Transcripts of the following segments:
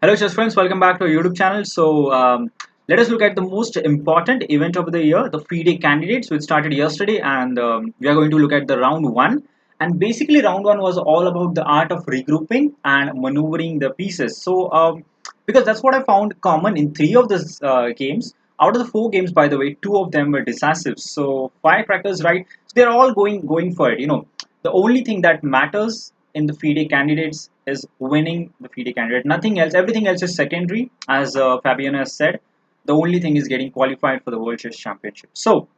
Hello, chess friends. Welcome back to our YouTube channel. Let us look at the most important event of the year, the FIDE Candidates, which started yesterday, and we are going to look at the round one. And basically, round one was all about the art of regrouping and maneuvering the pieces. Because that's what I found common in three of the games. Out of the four games, by the way, two of them were decisive. So firecrackers, right? So they're all going for it. The only thing that matters in the FIDE candidates is winning the FIDE candidate. Nothing else. Everything else is secondary, as Fabiano has said. The only thing is getting qualified for the World Chess Championship. So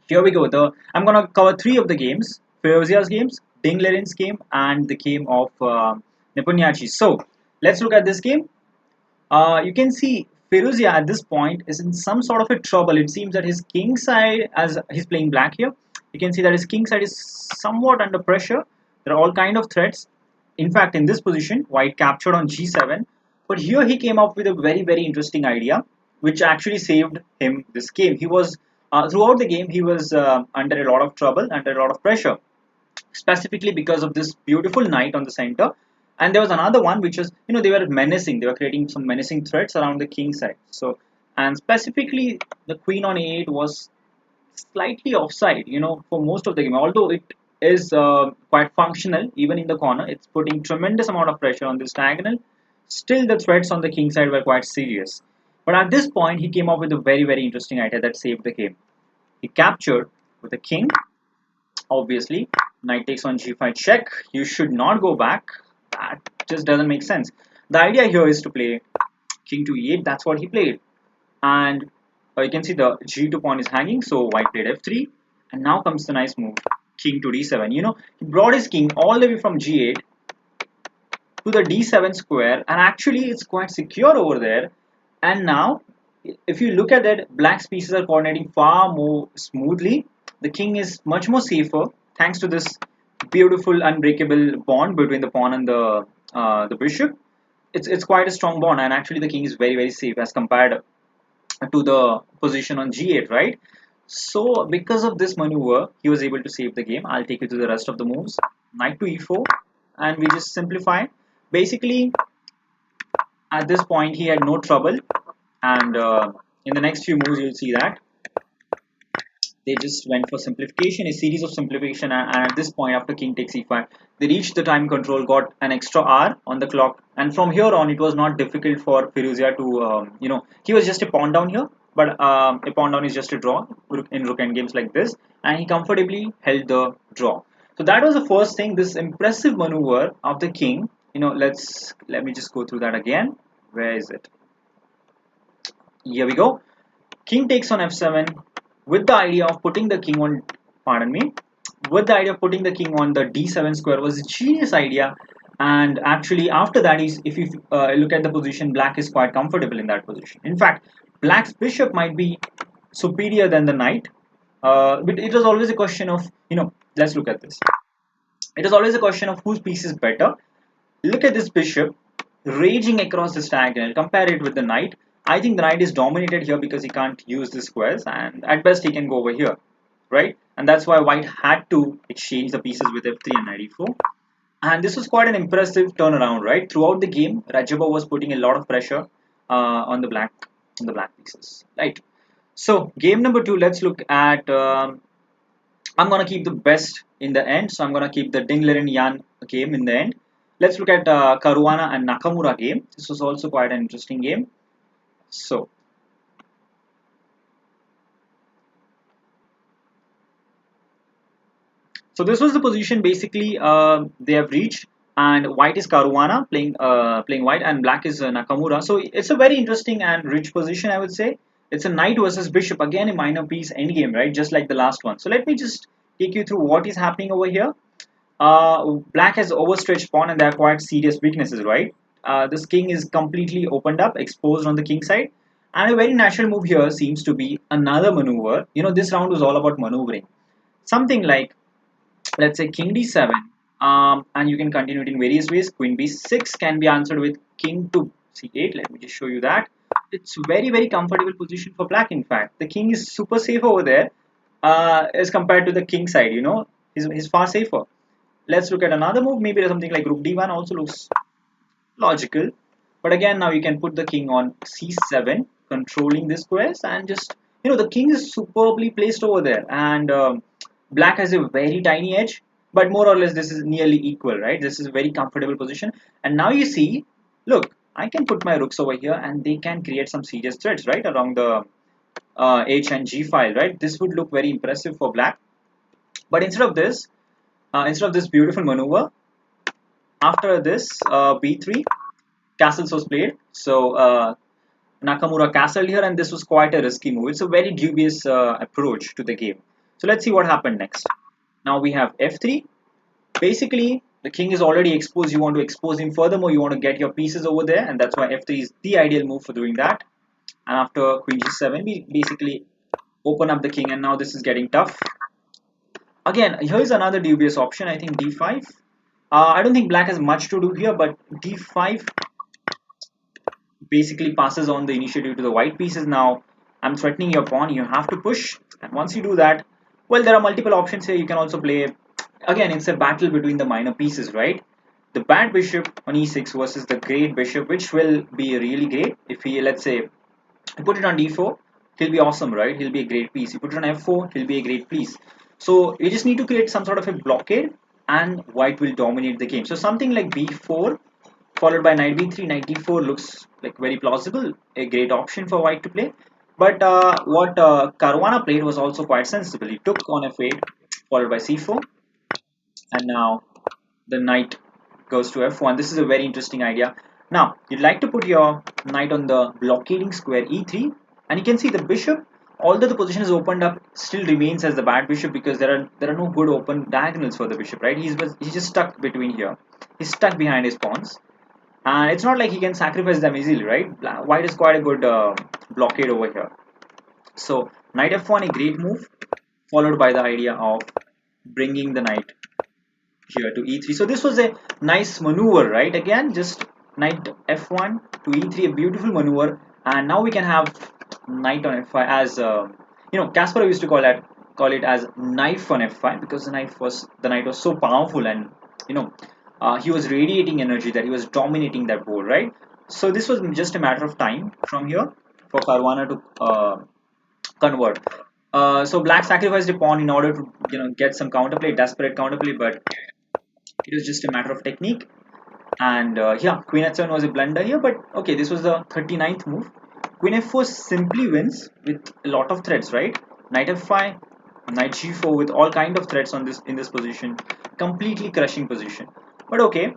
here we go. I'm gonna cover three of the games: Ferozia's games, Ding Liren's game, and the game of Nepomniachtchi. So let's look at this game. You can see Firuzia at this point is in some sort of a trouble. It seems that his king side, as he's playing black here, you can see that his king side is somewhat under pressure. There are all kind of threats. In fact, in this position, white captured on g7. But here he came up with a very interesting idea, which actually saved him this game. He was throughout the game he was under a lot of trouble, under a lot of pressure, specifically because of this beautiful knight on the center. And there was another one which was, they were menacing, they were creating some menacing threats around the king side. So, and specifically the queen on a8 was slightly offside, for most of the game, although it is quite functional. Even in the corner, it's putting tremendous amount of pressure on this diagonal. Still the threats on the king side were quite serious. But at this point he came up with a very interesting idea that saved the game. He captured with the king. Obviously, knight takes on g5 check. You should not go back. That just doesn't make sense. The idea here is to play king to e8. That's what he played. And you can see the g2 pawn is hanging. So white played f3. And now comes the nice move. King to d7. He brought his king all the way from g8 to the d7 square. And actually, it's quite secure over there. And now, if you look at it, black's pieces are coordinating far more smoothly. The king is much more safer thanks to this beautiful unbreakable bond between the pawn and the bishop. It's quite a strong bond, and actually the king is very safe as compared to the position on g8, right? So because of this maneuver, he was able to save the game. I'll take you to the rest of the moves. Knight to e4, and we just simplify. Basically, at this point, he had no trouble, and in the next few moves, you'll see that they just went for simplification, a series of simplification, and at this point, after king takes e5, they reached the time control, got an extra hour on the clock, and from here on, it was not difficult for Firuzia to, he was just a pawn down here, but a pawn down is just a draw in rook end games like this, and he comfortably held the draw. So that was the first thing, this impressive maneuver of the king. Let me just go through that again. Where is it? Here we go. King takes on f7 with the idea of putting the king on, pardon me, with the idea of putting the king on the d7 square was a genius idea. And actually, after that, if you look at the position, black is quite comfortable in that position. In fact, black's bishop might be superior than the knight. But it was always a question of, let's look at this. It is always a question of whose piece is better. Look at this bishop raging across this diagonal. Compare it with the knight. I think the knight is dominated here because he can't use the squares, and at best he can go over here, right? And that's why white had to exchange the pieces with f3 and knight e4. And this was quite an impressive turnaround, right? Throughout the game, Rajaba was putting a lot of pressure on the black pieces, right? So game number two, let's look at. I'm gonna keep the best in the end, so I'm gonna keep the Ding Liren Yan game in the end. Let's look at Caruana and Nakamura game. This was also quite an interesting game. So this was the position basically they have reached, and white is Caruana playing white, and black is Nakamura. So it's a very interesting and rich position, I would say. It's a knight versus bishop, again a minor piece endgame, right? Just like the last one. So let me just take you through what is happening over here. Black has overstretched pawn, and there are quite serious weaknesses, right? This king is completely opened up, exposed on the king side. And a very natural move here seems to be another maneuver. This round was all about maneuvering. Something like, let's say, king d7. And you can continue it in various ways. Queen b6 can be answered with king to c8. Let me just show you that. It's very comfortable position for black, in fact. The king is super safe over there as compared to the king side, he's far safer. Let's look at another move. Maybe something like rook d1 also looks logical. But again, now you can put the king on c7, controlling the squares, and just, the king is superbly placed over there, and black has a very tiny edge, but more or less this is nearly equal, right? This is a very comfortable position. And now you see, look, I can put my rooks over here, and they can create some serious threats, right, along the h and g file, right? This would look very impressive for black. But instead of this beautiful maneuver, after this b3, castles was played. So Nakamura castled here, and this was quite a risky move. It's a very dubious approach to the game. So let's see what happened next. Now we have f3. Basically, the king is already exposed. You want to expose him furthermore. You want to get your pieces over there, and that's why f3 is the ideal move for doing that. And after queen g7, we basically open up the king, and now this is getting tough. Again, here is another dubious option. I think d5. I don't think black has much to do here, but d5 basically passes on the initiative to the white pieces. Now I'm threatening your pawn, you have to push, and once you do that, well, there are multiple options here. You can also play, again, it's a battle between the minor pieces, right? The bad bishop on e6 versus the great bishop, which will be really great. If he, let's say, you put it on d4, he'll be awesome, right? He'll be a great piece. You put it on f4, he'll be a great piece. So you just need to create some sort of a blockade, and white will dominate the game. So something like b4 followed by knight b3, knight d4 looks like very plausible, a great option for white to play. But what Caruana played was also quite sensible. He took on f8, followed by c4, and now the knight goes to f1. This is a very interesting idea. Now, you'd like to put your knight on the blockading square e3, and you can see the bishop, although the position is opened up, still remains as the bad bishop because there are no good open diagonals for the bishop, right? He's just stuck between here. He's stuck behind his pawns. And it's not like he can sacrifice them easily, right? White is quite a good blockade over here. So knight f1, a great move, followed by the idea of bringing the knight here to e3. So this was a nice maneuver, right? Again, just knight f1 to e3, a beautiful maneuver. And now we can have knight on f5 as Kasparov used to call it as knife on f5, because the knight was so powerful, and he was radiating energy, that he was dominating that board, right? So this was just a matter of time from here for Caruana to convert. So black sacrificed a pawn in order to get some counterplay, desperate counterplay, but it was just a matter of technique. And yeah, queen h7 was a blunder here, but okay, this was the 39th move. Queen f4 simply wins with a lot of threats, right? Knight f5, knight g4 with all kind of threats on this in this position, completely crushing position. But okay,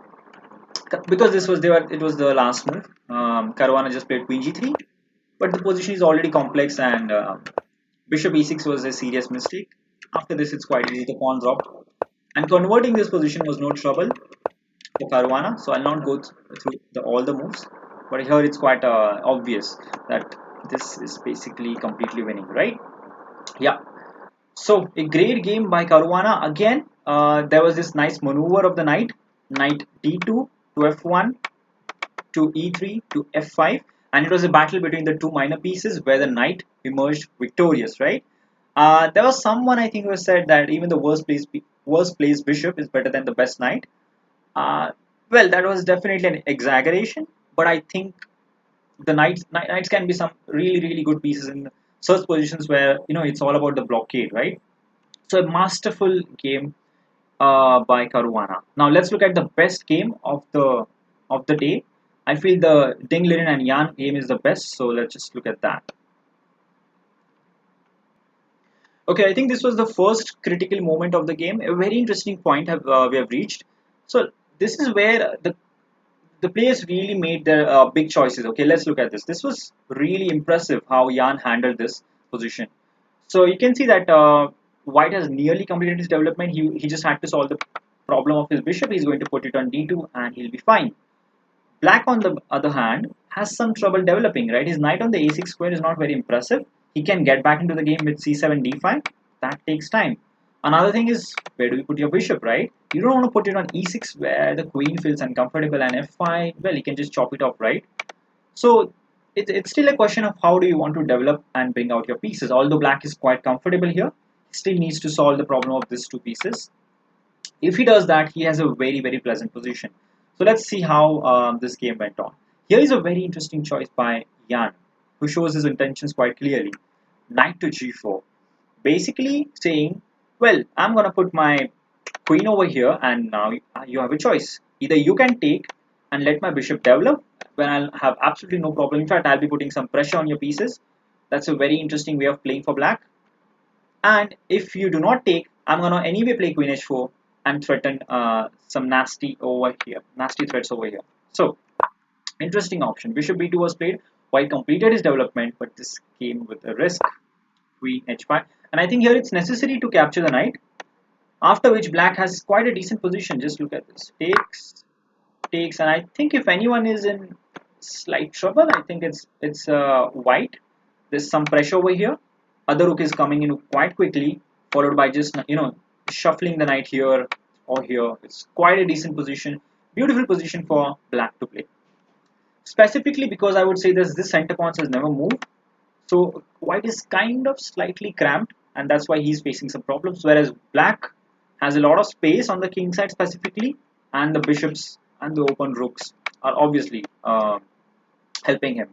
because it was the last move. Caruana just played queen g3, but the position is already complex, and bishop e6 was a serious mistake. After this, it's quite easy. The pawn dropped, and converting this position was no trouble for Caruana. So I'll not go through all the moves, but here it's quite obvious that this is basically completely winning, right? Yeah. So a great game by Caruana. Again, there was this nice maneuver of the knight, knight d2 to f1 to e3 to f5, and it was a battle between the two minor pieces where the knight emerged victorious, right? There was someone, I think, who said that even the worst placed bishop is better than the best knight. Uh, well, that was definitely an exaggeration, but I think the knights can be some really good pieces in such positions where it's all about the blockade, right? So a masterful game by Caruana. Now let's look at the best game of the day. I feel the Ding Liren and Yan game is the best, so let's just look at that. Okay, I think this was the first critical moment of the game. A very interesting point we have reached. So this is where the players really made their big choices. Okay, let's look at this. This was really impressive how Yan handled this position. So you can see that White has nearly completed his development. He just had to solve the problem of his bishop. He's going to put it on d2, and he'll be fine. Black, on the other hand, has some trouble developing, right? His knight on the a6 square is not very impressive. He can get back into the game with c7, d5. That takes time. Another thing is, where do you put your bishop, right? You don't want to put it on e6 where the queen feels uncomfortable, and f5, well, you can just chop it off, right? So it's still a question of how do you want to develop and bring out your pieces. Although black is quite comfortable here, he still needs to solve the problem of these two pieces. If he does that, he has a very pleasant position. So let's see how this game went on. Here is a very interesting choice by Jan, who shows his intentions quite clearly. Knight to g4. Basically saying, well, I'm gonna put my queen over here, and now you have a choice. Either you can take and let my bishop develop, when I'll have absolutely no problem. In fact, I'll be putting some pressure on your pieces. That's a very interesting way of playing for black. And if you do not take, I'm gonna anyway play queen h4 and threaten some nasty over here, nasty threats over here. So interesting option. Bishop b2 was played. White completed his development, but this came with a risk. Queen h5, and I think here it's necessary to capture the knight. After which black has quite a decent position. Just look at this. Takes, and I think if anyone is in slight trouble, I think it's white. There's some pressure over here. Other rook is coming in quite quickly, followed by just shuffling the knight here or here. It's quite a decent position, beautiful position for black to play. Specifically because I would say this center pawn has never moved, so white is kind of slightly cramped, and that's why he's facing some problems. Whereas black has a lot of space on the king side specifically, and the bishops and the open rooks are obviously helping him.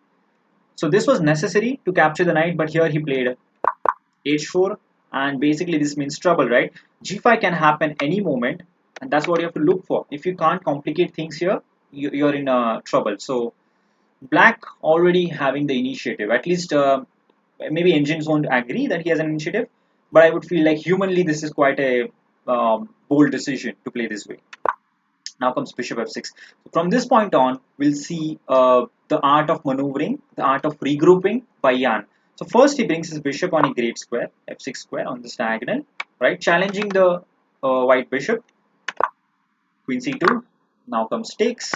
So this was necessary to capture the knight, but here he played h4, and basically this means trouble, right? g5 can happen any moment, and that's what you have to look for. If you can't complicate things here, you're in trouble. So black already having the initiative, at least maybe engines won't agree that he has an initiative, but I would feel like humanly this is quite a bold decision to play this way. Now comes bishop f6. From this point on, we'll see the art of maneuvering, the art of regrouping by Jan. So first he brings his bishop on a great square, f6 square on this diagonal, right, challenging the white bishop. Queen c2. Now comes takes,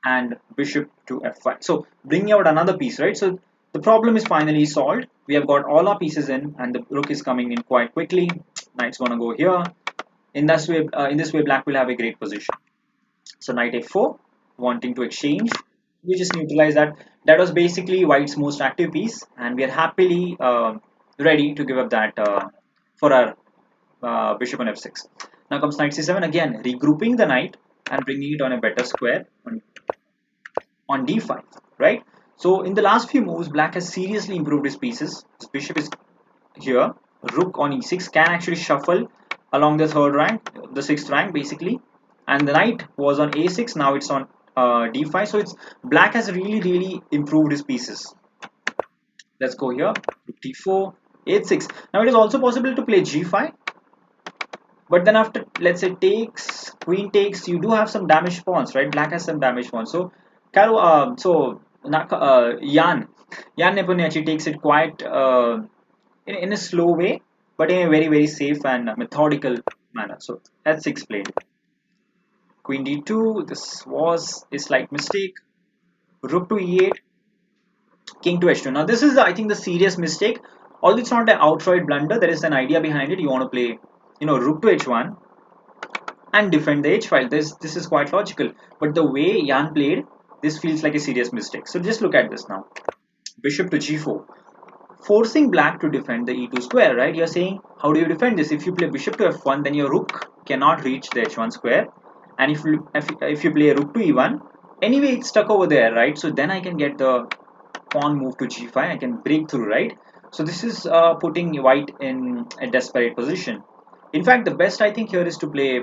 and bishop to f5. So bringing out another piece, right? So the problem is finally solved. We have got all our pieces in, and the rook is coming in quite quickly. Knight's gonna go here. In this way, black will have a great position. So knight f4, wanting to exchange. We just neutralize that. That was basically white's most active piece, and we are happily ready to give up that for our bishop on f6. Now comes knight c7, again regrouping the knight and bringing it on a better square on d5, right? So in the last few moves, black has seriously improved his pieces. His bishop is here. Rook on e6 can actually shuffle along the third rank, the sixth rank basically. And the knight was on a6, now it's on d5. So it's black has really improved his pieces. Let's go here. Rook d4, h6. Now it is also possible to play g5. But then after, let's say, takes, queen takes, you do have some damaged pawns, right? Black has some damaged pawns. So, Jan Nepomniachtchi takes it quite in a slow way, but in a very safe and methodical manner. So let's explain. Queen d2. This was a slight mistake. Rook to e8. King to h2. Now this is, I think, the serious mistake. Although it's not an outright blunder, there is an idea behind it. You want to play, rook to h1 and defend the h file. This is quite logical, but the way Jan played, this feels like a serious mistake. So just look at this now. Bishop to g4, forcing black to defend the e2 square, right? You're saying, how do you defend this? If you play bishop to f1, then your rook cannot reach the h1 square, and if you play rook to e1, anyway it's stuck over there, right? So then I can get the pawn move to g5, I can break through, right? So this is putting white in a desperate position. In fact, the best I think here is to play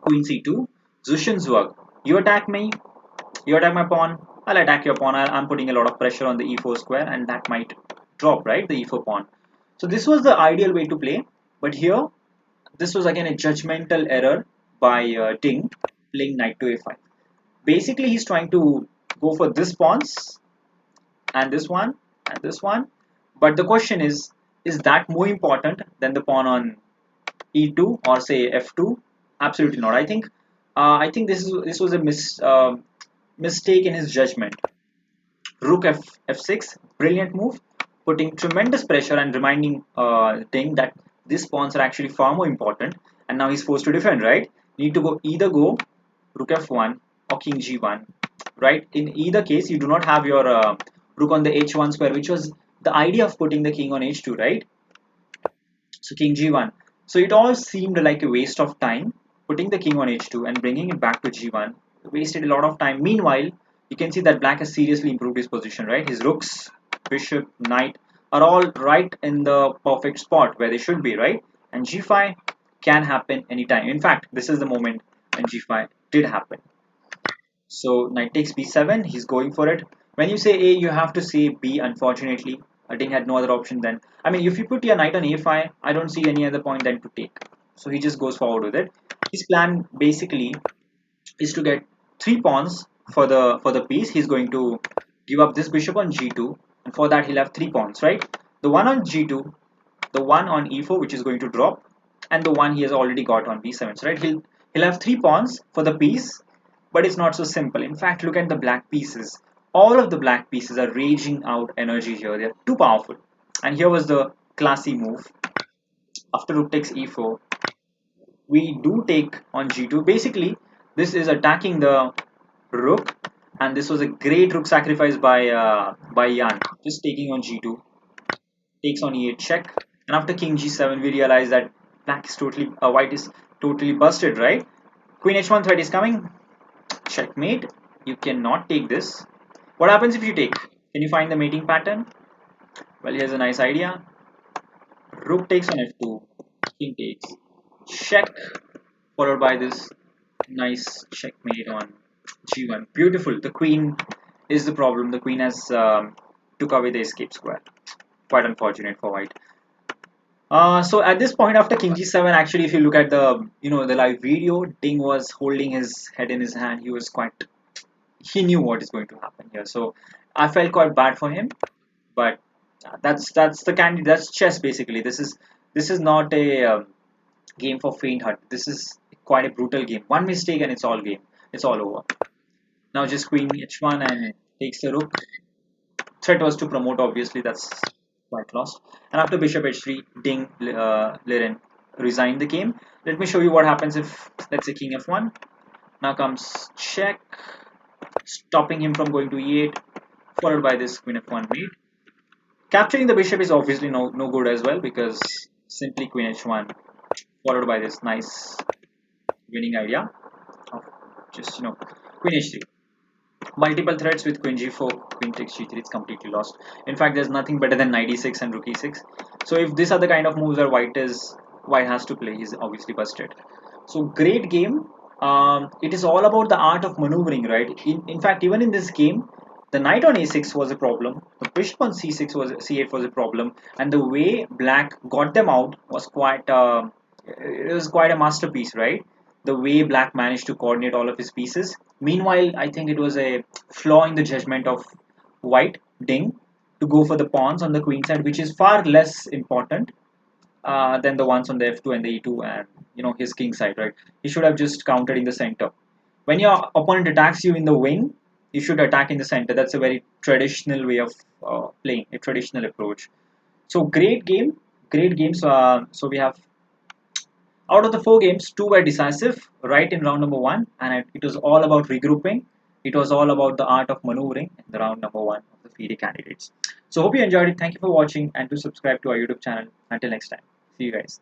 queen c2, Zuschen's You attack me, you attack my pawn, I'll attack your pawn. I'm putting a lot of pressure on the e4 square, and that might drop, right, the e4 pawn. So this was the ideal way to play, but here this was again a judgmental error by Ting, playing knight to a5. Basically he's trying to go for this pawns and this one and this one, but the question is that more important than the pawn on e2 or say f2? Absolutely not. I think this was a mistake in his judgment. Rook f6, brilliant move, putting tremendous pressure and reminding Ting that these pawns are actually far more important, and now he's forced to defend, right? Need to either go rook f1 or king g1, right? In either case, you do not have your rook on the h1 square, which was the idea of putting the king on h2, right? So king g1. So it all seemed like a waste of time, putting the king on h2 and bringing it back to g1 wasted a lot of time. Meanwhile, you can see that black has seriously improved his position, right? His rooks, bishop, knight are all right in the perfect spot where they should be, right? And g5 can happen anytime. In fact, this is the moment when g5 did happen. So knight takes b7, he's going for it. When you say A, you have to say B, unfortunately. Ding had no other option then. I mean, if you put your knight on a5, I don't see any other point than to take. So he just goes forward with it. His plan basically is to get 3 pawns for the piece. He's going to give up this bishop on g2, and for that he'll have 3 pawns, right? The one on g2, the one on e4, which is going to drop, and the one he has already got on b7, right? He'll have 3 pawns for the piece, but it's not so simple. In fact, look at the black pieces. All of the black pieces are raging out energy here. They're too powerful. And here was the classy move. After rook takes e4, we do take on g2. Basically, this is attacking the rook, and this was a great rook sacrifice by Jan. Just taking on g2, takes on e8 check, and after king g7, we realize that white is totally busted, right? Queen h1 threat is coming. Checkmate. You cannot take this. What happens if you take? Can you find the mating pattern? Well, here's a nice idea. Rook takes on f2. King takes. Check. Followed by this nice checkmate on g1. Beautiful. The queen is the problem. The queen has took away the escape square. Quite unfortunate for white. So at this point, after king g7, actually, if you look at the live video, Ding was holding his head in his hand. He knew what is going to happen here. So I felt quite bad for him, but that's chess basically. This is not a game for faint heart. This is quite a brutal game. One mistake and it's all game. It's all over. Now just queen h1 and takes the rook. Threat was to promote, obviously. That's quite lost. And after bishop h3, Ding Liren resigned the game. Let me show you what happens if, let's say, king f1. Now comes check, stopping him from going to e8, followed by this queen f1 mate. Capturing the bishop is obviously no good as well, because simply queen h1, followed by this nice winning idea of just queen h3. Multiple threats with queen g4, queen takes g3, it's completely lost. In fact, there's nothing better than knight e6 and rook e6. So if these are the kind of moves that white has to play, he's obviously busted. So great game. It is all about the art of maneuvering, right? In fact, even in this game, the knight on a6 was a problem, the bishop on c8 was a problem, and the way black got them out was quite a masterpiece, right? The way black managed to coordinate all of his pieces. Meanwhile, I think it was a flaw in the judgment of white, Ding, to go for the pawns on the queen side, which is far less important than the ones on the f2 and the e2 and his king side, right? He should have just countered in the center. When your opponent attacks you in the wing, you should attack in the center. That's a very traditional way of playing, a traditional approach. So great game, great games. So we have, out of the 4 games, 2 were decisive right in round number 1, and it was all about regrouping. It was all about the art of maneuvering in the round number 1 of the FIDE candidates. So hope you enjoyed it. Thank you for watching, and do subscribe to our YouTube channel. Until next time, see you guys.